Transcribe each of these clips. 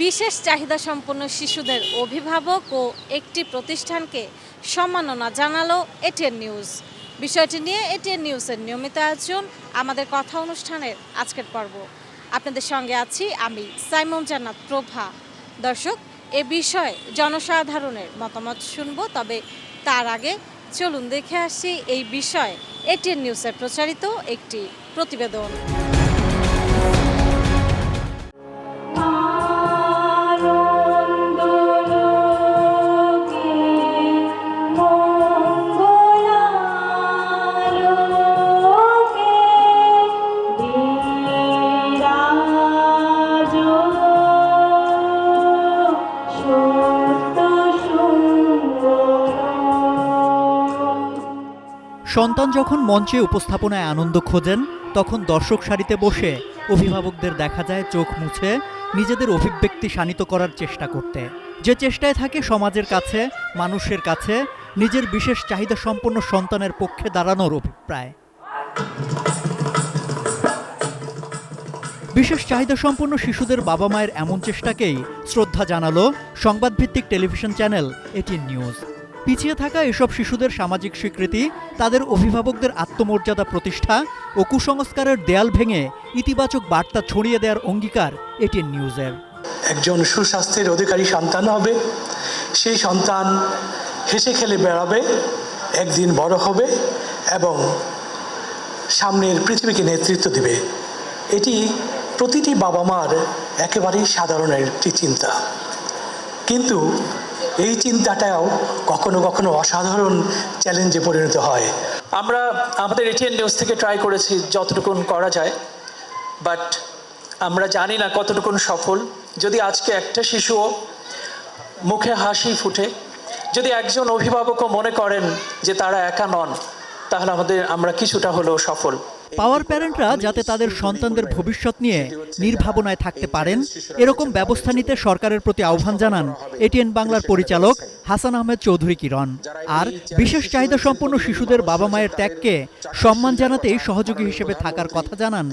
বিশেষ চাহিদা সম্পন্ন শিশুদের অভিভাবক ও একটি প্রতিষ্ঠানকে সম্মাননা জানালো এটিএন নিউজ। বিষয়টি নিয়ে এটিএন নিউজের নিয়মিত আয়োজন আমাদের কথা অনুষ্ঠানের আজকের পর্ব। আপনাদের সঙ্গে আছি আমি সাইমন জান্নাত প্রভা। দর্শক, এ বিষয়ে জনসাধারণের মতামত শুনবো, তবে তার আগে চলুন দেখে আসি এই বিষয়ে এটিএন নিউজের প্রচারিত একটি প্রতিবেদন। সন্তান যখন মঞ্চে উপস্থাপনায় আনন্দ খোঁজেন, তখন দর্শক সারিতে বসে অভিভাবকদের দেখা যায় চোখ মুছে নিজেদের অভিব্যক্তি শানিত করার চেষ্টা করতে, যে চেষ্টায় থাকে সমাজের কাছে, মানুষের কাছে নিজের বিশেষ চাহিদা সম্পন্ন সন্তানের পক্ষে দাঁড়ানোর অভিপ্রায়। বিশেষ চাহিদা সম্পন্ন শিশুদের বাবা মায়ের এমন চেষ্টাকেই শ্রদ্ধা জানালো সংবাদভিত্তিক টেলিভিশন চ্যানেল এটিএন নিউজ। পিছিয়ে থাকা এসব শিশুদের সামাজিক স্বীকৃতি, তাদের অভিভাবকদের আত্মমর্যাদা প্রতিষ্ঠা ও কুসংস্কারের দেয়াল ভেঙে ইতিবাচক বার্তা ছড়িয়ে দেওয়ার অঙ্গীকার এটিএন নিউজের। একজন সুস্বাস্থ্যের অধিকারী সন্তান হবে, সেই সন্তান হেসে খেলে বেড়াবে, একদিন বড় হবে এবং সামনের পৃথিবীকে নেতৃত্ব দেবে। এটি প্রতিটি বাবা মার একেবারেই সাধারণ একটি চিন্তা, কিন্তু এই চিন্তাটাও কখনো কখনো অসাধারণ চ্যালেঞ্জে পরিণত হয়। আমরা আমাদের এটিএন নিউজ থেকে ট্রাই করেছি যতটুকুন করা যায়, বাট আমরা জানি না কতটুকুন সফল। যদি আজকে একটা শিশুও মুখে হাসি ফুটে, যদি একজন অভিভাবকও মনে করেন যে তারা একা নন, তাহলে আমরা কিছুটা হলেও সফল। পাওয়ার প্যারেন্টরা যাতে তাদের সন্তানদের ভবিষ্যৎ নিয়ে নির্ভাবনায় থাকতে পারেন, এরকম ব্যবস্থা নিতে সরকারের প্রতি আহ্বান জানান এটিএন বাংলার পরিচালক হাসান আহমেদ চৌধুরী কিরণ। আর বিশেষ চাহিদা সম্পন্ন শিশুদের বাবা মায়ের ত্যাগকে সম্মান জানাতেই সহযোগী হিসেবে থাকার কথা জানান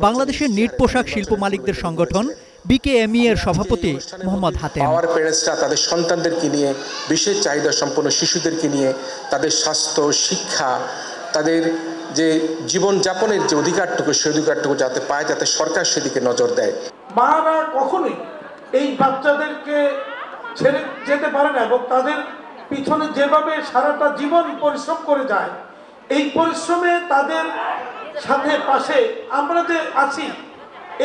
বাংলাদেশের নিট পোশাক শিল্প মালিকদের সংগঠন বিকেএমই এর সভাপতি মোহাম্মদ হাতেম। পাওয়ার প্যারেন্টসরা তাদের সন্তানদেরকে নিয়ে, বিশেষ চাহিদা সম্পন্ন শিশুদেরকে নিয়ে তাদের স্বাস্থ্য, শিক্ষা, তাদের যে জীবনযাপনের যে অধিকারটুকু, সেই অধিকারটুকু যাতে পায়, যাতে সরকার সেদিকে নজর দেয়। মারা কখনোই এই বাচ্চাদেরকে ছেড়ে যেতে পারে না এবং তাদের পিছনে যেভাবে সারাটা জীবন পরিশ্রম করে যায়, এই পরিশ্রমে তাদের সাথে পাশে আমরা যে আছি,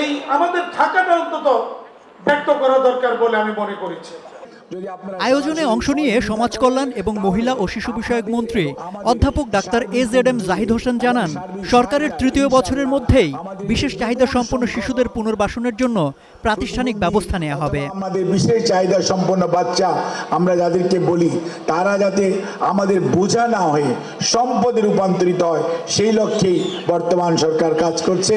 এই আমাদের থাকাটা অন্তত ব্যক্ত করা দরকার বলে আমি মনে করেছি। আয়োজনে অংশ নিয়ে সমাজ কল্যাণ এবং মহিলা ও শিশু বিষয়ক মন্ত্রী অধ্যাপক ডাক্তার AZM জাহিদ হোসেন জানান, সরকারের তৃতীয় বছরের মধ্যেই বিশেষ চাহিদা সম্পন্ন শিশুদের পুনর্বাসনের জন্য প্রাতিষ্ঠানিক ব্যবস্থা নেওয়া হবে। আমাদের বিশেষ চাহিদা সম্পন্ন বাচ্চা আমরা যাদেরকে বলি, তারা যাতে আমাদের বোঝা না হয়ে সম্পদে রূপান্তরিত হয়, সেই লক্ষ্যেই বর্তমান সরকার কাজ করছে।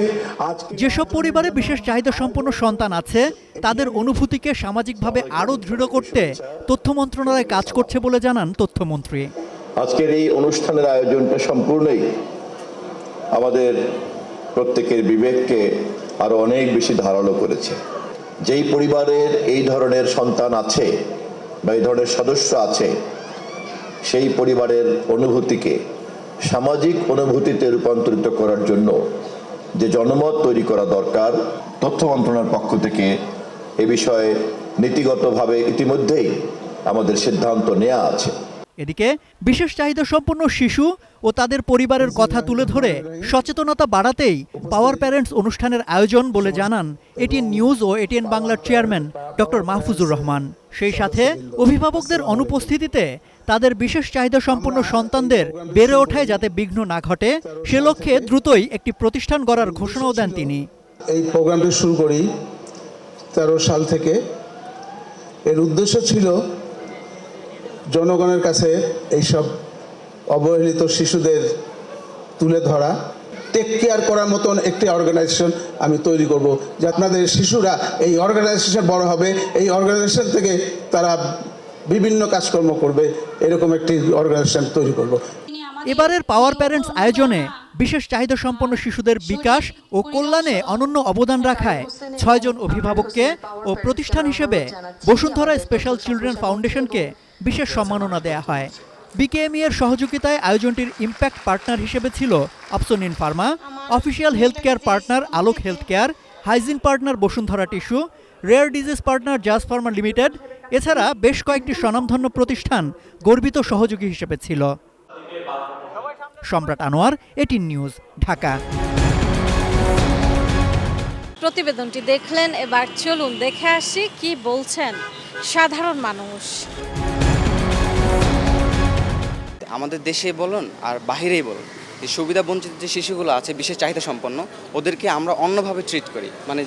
যেসব পরিবারে বিশেষ চাহিদা সম্পন্ন সন্তান আছে, তাদের অনুভূতিকে সামাজিকভাবে আরও দৃঢ় করতে তথ্য মন্ত্রণালয় কাজ করছে বলে জানান তথ্যমন্ত্রী। আজকের এই অনুষ্ঠানের আয়োজনটা সম্পূর্ণই আমাদের প্রত্যেকের বিবেককে আরো অনেক বেশি ধারালো করেছে। যেই পরিবারের এই ধরনের সন্তান আছে বা এই ধরনের সদস্য আছে, সেই পরিবারের অনুভূতিকে সামাজিক অনুভূতিতে রূপান্তরিত করার জন্য যে জনমত তৈরি করা দরকার, তথ্য মন্ত্রণালয়ের পক্ষ থেকে এ বিষয়ে নীতিগতভাবে ইতিমধ্যেই আমাদের সিদ্ধান্ত নেওয়া আছে। এদিকে বিশেষ চাহিদা সম্পন্ন শিশু ও তাদের পরিবারের কথা তুলে ধরে সচেতনতা বাড়াতেই পাওয়ার প্যারেন্টস অনুষ্ঠানের আয়োজন বলে জানান এটিএন নিউজ ও এটিএন বাংলার চেয়ারম্যান ডক্টর মাহফুজুর রহমান। সেই সাথে অভিভাবকদের অনুপস্থিতিতে তাদের বিশেষ চাহিদা সম্পন্ন সন্তানদের বেড়ে ওঠায় যাতে বিঘ্ন না ঘটে, সে লক্ষ্যে দ্রুতই একটি প্রতিষ্ঠান গড়ার ঘোষণাও দেন তিনি। এই প্রোগ্রামটি শুরু করি 13 সাল থেকে। এর উদ্দেশ্য ছিল জনগণের কাছে এইসব অবহেলিত শিশুদের তুলে ধরা, টেক কেয়ার করার মতন একটি অর্গানাইজেশন আমি তৈরি করব, যে আপনাদের শিশুরা এই অর্গানাইজেশন বড় হবে, এই অর্গানাইজেশন থেকে তারা বিভিন্ন কাজকর্ম করবে, এরকম একটি অর্গানাইজেশন তৈরি করব। এবারের পাওয়ার প্যারেন্টস আয়োজনে বিশেষ চাহিদা সম্পন্ন শিশুদের বিকাশ ও কল্যাণে অনন্য অবদান রাখায় 6 জন অভিভাবককে ও প্রতিষ্ঠান হিসেবে বসুন্ধরা স্পেশাল চিলড্রেন ফাউন্ডেশনকে বিশেষ সম্মাননা দেয়া হয়। বিকেএমই এর সহযোগিতায় আয়োজনটির ইম্প্যাক্ট পার্টনার হিসেবে ছিল Opsonin pharma, official health care partner Alok health care, hygiene partner Bashundhara tissue, rare disease partner জাস ফার্মা লিমিটেড, এছাড়া বেশ কয়েকটি স্বনামধন্য প্রতিষ্ঠান গর্বিত সহযোগী হিসেবে ছিল। সম্রাট আনোয়ার, এটিএন নিউজ, ঢাকা। প্রতিবেদনটি দেখলেন, এবার চলুন দেখে আসি কি বলছেন সাধারণ মানুষ। আমাদের দেশে বলুন আর বাহিরেই বলুন, যে সুবিধা বঞ্চিত যে শিশুগুলো আছে বিশেষ চাহিদা সম্পন্ন, ওদেরকে আমরা অন্যভাবে ট্রিট করি। মানে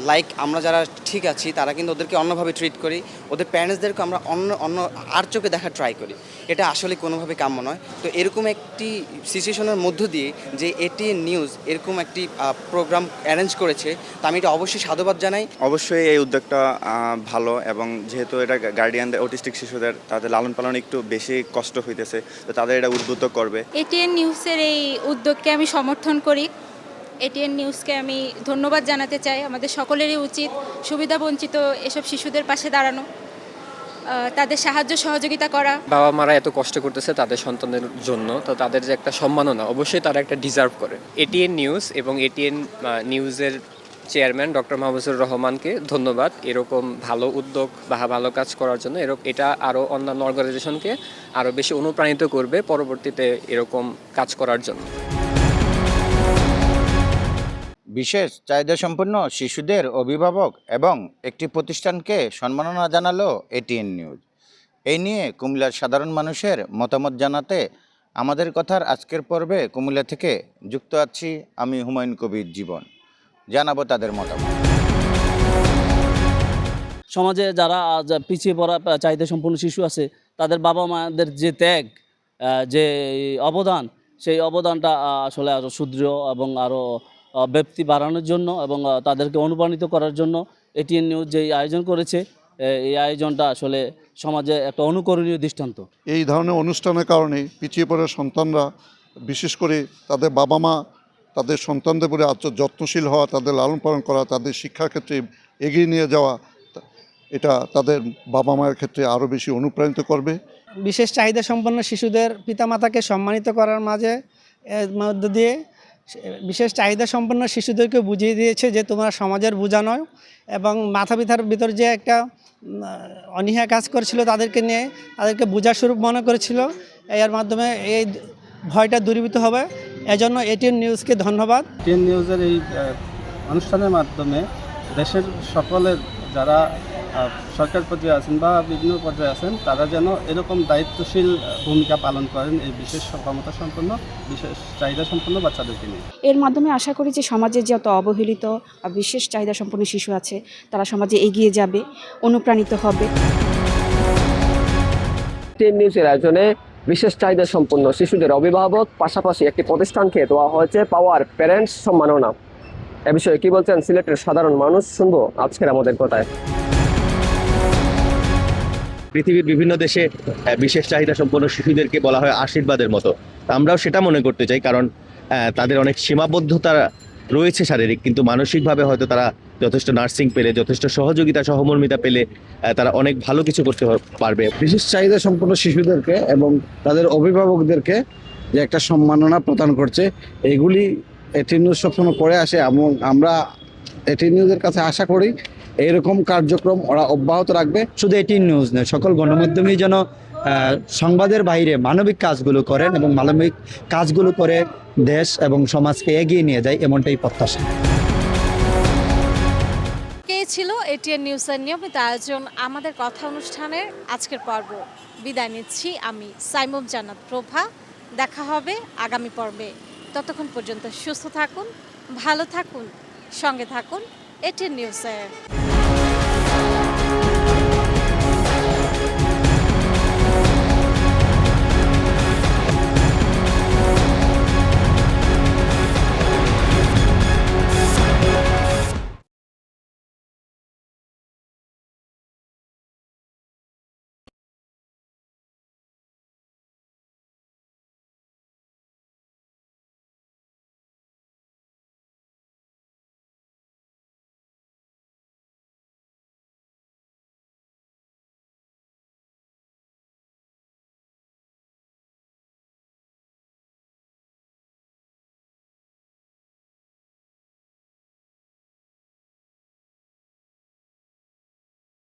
লাইক আমরা যারা ঠিক আছি তারা কিন্তু ওদেরকে অন্যভাবে ট্রিট করি, ওদের প্যারেন্টসদেরকে আমরা অন্য আর চোখে দেখার ট্রাই করি। এটা আসলে কোনোভাবে কাম্য নয়। তো এরকম একটি সিচুয়েশনের মধ্য দিয়ে যে এটিএন নিউজ এরকম একটি প্রোগ্রাম অ্যারেঞ্জ করেছে, তা আমি এটা অবশ্যই সাধুবাদ জানাই। অবশ্যই এই উদ্যোগটা ভালো, এবং যেহেতু এটা গার্ডিয়ানদের অটিস্টিক শিশুদের তাদের লালন পালন একটু বেশি কষ্ট হইতেছে, তো তাদের এটা উদ্বুদ্ধ করবে। এটিএন নিউজের এই উদ্যোগকে আমি সমর্থন করি। এটিএন নিউজকে আমি ধন্যবাদ জানাতে চাই। আমাদের সকলেরই উচিত সুবিধাবঞ্চিত এসব শিশুদের পাশে দাঁড়ানো, তাদের সাহায্য সহযোগিতা করা। বাবা মারা এত কষ্ট করতেছে তাদের সন্তানের জন্য, তো তাদের যে একটা সম্মাননা অবশ্যই তারা একটা ডিজার্ভ করে। এটিএন নিউজ এবং এটিএন নিউজের চেয়ারম্যান ডক্টর মাহবুবুর রহমানকে ধন্যবাদ এরকম ভালো উদ্যোগ বা ভালো কাজ করার জন্য। এটা আরও অন্যান্য অর্গানাইজেশনকে আরও বেশি অনুপ্রাণিত করবে পরবর্তীতে এরকম কাজ করার জন্য। বিশেষ চাহিদা সম্পন্ন শিশুদের অভিভাবক এবং একটি প্রতিষ্ঠানকে সম্মাননা জানালো এটিএন নিউজ। এই নিয়ে কুমিল্লার সাধারণ মানুষের মতামত জানাতে আমাদের কথার আজকের পর্বে কুমিল্লা থেকে যুক্ত আছি আমি হুমায়ুন কবির জীবন। জানাবো তাদের মতামত। সমাজে যারা পিছিয়ে পড়া চাহিদা সম্পন্ন শিশু আছে, তাদের বাবা মাদের যে ত্যাগ, যে অবদান, সেই অবদানটা আসলে আরও সুদৃঢ় এবং আরও ব্যাপ্তি বাড়ানোর জন্য এবং তাদেরকে অনুপ্রাণিত করার জন্য এটিএন নিউজ যে আয়োজন করেছে, এই আয়োজনটা আসলে সমাজে একটা অনুকরণীয় দৃষ্টান্ত। এই ধরনের অনুষ্ঠানের কারণে পিছিয়ে পড়া সন্তানরা, বিশেষ করে তাদের বাবা মা তাদের সন্তানদের প্রতি যত্নশীল হওয়া, তাদের লালন পালন করা, তাদের শিক্ষার ক্ষেত্রে এগিয়ে নিয়ে যাওয়া, এটা তাদের বাবা মায়ের ক্ষেত্রে আরও বেশি অনুপ্রাণিত করবে। বিশেষ চাহিদা সম্পন্ন শিশুদের পিতামাতাকে সম্মানিত করার মধ্য দিয়ে বিশেষ চাহিদা সম্পন্ন শিশুদেরকে বুঝিয়ে দিয়েছে যে তোমরা সমাজের বোঝা নয়, এবং মাথা ব্যথার ভিতর যে একটা অনীহা কাজ করেছিল তাদেরকে নিয়ে তাদেরকে বোঝা স্বরূপ মনে করেছিল, এর মাধ্যমে এই ভয়টা দূরীভূত হবে। এজন্য এটিএন নিউজকে ধন্যবাদ। এটিএন নিউজের এই অনুষ্ঠানের মাধ্যমে দেশের সকলের যারা সরকার পর্যায়ে আছেন বা বিভিন্ন পর্যায়ে আছেন, তারা যেন এরকম দায়িত্বশীল ভূমিকা পালন করেন এই বিশেষ ক্ষমতা সম্পন্ন, বিশেষ চাহিদা সম্পন্ন বাচ্চাদেরকে নিয়ে। এর মাধ্যমে আশা করি যে সমাজে যত অবহেলিত বিশেষ চাহিদা সম্পন্ন শিশু আছে তারা সমাজে এগিয়ে যাবে, অনুপ্রাণিত হবে। এটিএন নিউজের আয়োজনে বিশেষ চাহিদা সম্পন্ন শিশুদের অভিভাবক পাশাপাশি একটি প্রতিষ্ঠানকে দেওয়া হয়েছে পাওয়ার প্যারেন্টস সম্মাননা। এ বিষয়ে কি বলছেন সিলেটের সাধারণ মানুষ, শুনবো আজকের আমাদের কথায়। পৃথিবীর বিভিন্ন দেশে বিশেষ চাহিদা সম্পন্ন শিশুদেরকে বলা হয় আশীর্বাদের মতো। আমরাও সেটা মনে করতে চাই, কারণ তাদের অনেক সীমাবদ্ধতা রয়েছে শারীরিক, কিন্তু মানসিকভাবে হয়তো তারা যথেষ্ট নার্সিং পেলে, যথেষ্ট সহযোগিতা সহমর্মিতা পেলে তারা অনেক ভালো কিছু করতে পারবে। বিশেষ চাহিদা সম্পন্ন শিশুদেরকে এবং তাদের অভিভাবকদেরকে যে একটা সম্মাননা প্রদান করছে, এগুলি এটিএন নিউজ সবসময় করে আসে এবং আমরা এটিএন নিউজের কাছে আশা করি এইরকম কার্যক্রম ওরা অব্যাহত রাখবে। শুধু এটিএন নিউজ নয়, সকল গণমাধ্যমেই যেন সংবাদের বাইরে মানবিক কাজগুলো করেন এবং মানবিক কাজগুলো করে দেশ এবং সমাজকে এগিয়ে নিয়ে যায়, এমনটাই প্রত্যাশা। কে ছিল এটিএন নিউজের নিয়মিত আয়োজন আমাদের কথা অনুষ্ঠানের আজকের পর্ব। বিদায় নিচ্ছি আমি সাইমুম জান্নাত প্রভা। দেখা হবে আগামী পর্বে। ততক্ষণ পর্যন্ত সুস্থ থাকুন, ভালো থাকুন, সঙ্গে থাকুন এটিএন নিউজের।